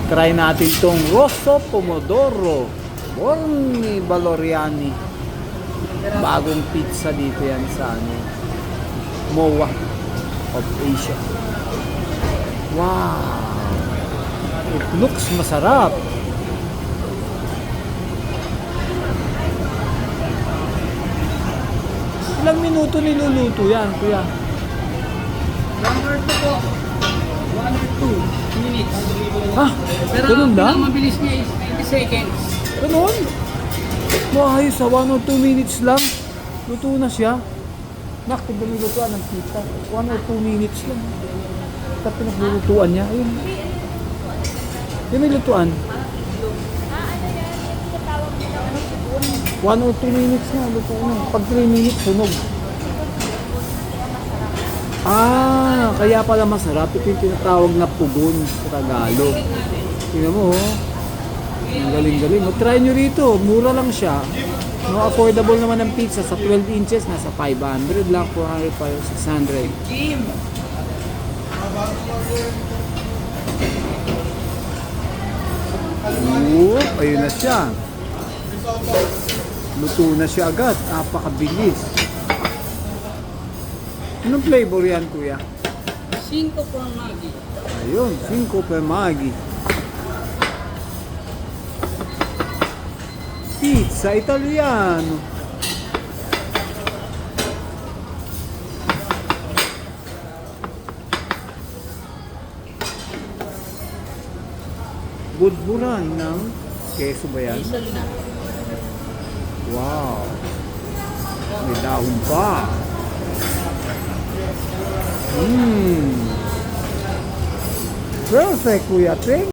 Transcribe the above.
Try natin tong Rosso Pomodoro Borni Valoriani. Bagong pizza dito yan sa MOA of Asia. Wow! It looks masarap. Ilang minuto niluluto yan, kuya? 1 or 2 po. 1 or 2 minutes. Ah, Pero ganun lang? ang mabilis niya is 20 seconds. Ganun? Maayos sa 1 or 2 minutes lang. Luto na siya. Nak, tignan mo yung lutuan ng pizza. 1 or 2 minutes lang. Tapos pinaglulutuan niya. Ayun. Yan may lutuan. 1 or 2 minutes na, luto na. Pag 3 minutes, sunog. Ah, kaya pala masarap. Ito yung tinatawag na pugon sa Tagalog. Tingnan mo, oh. Ang galing-galing. Try nyo rito. Mura lang siya. No, affordable naman ang pizza. Sa 12 inches, nasa 500 lang. 400 pa 600. Jim! Ayun na siya. Luto na siya agad. Napakabilis. Anong flavor yan, kuya? 5 po ang Maggi. Ayun, 5 per Maggi. Pizza Italiano. Budburan ng keso ba yan? Isal na. Wow. May dahon pa. Perfect, kuya. Thank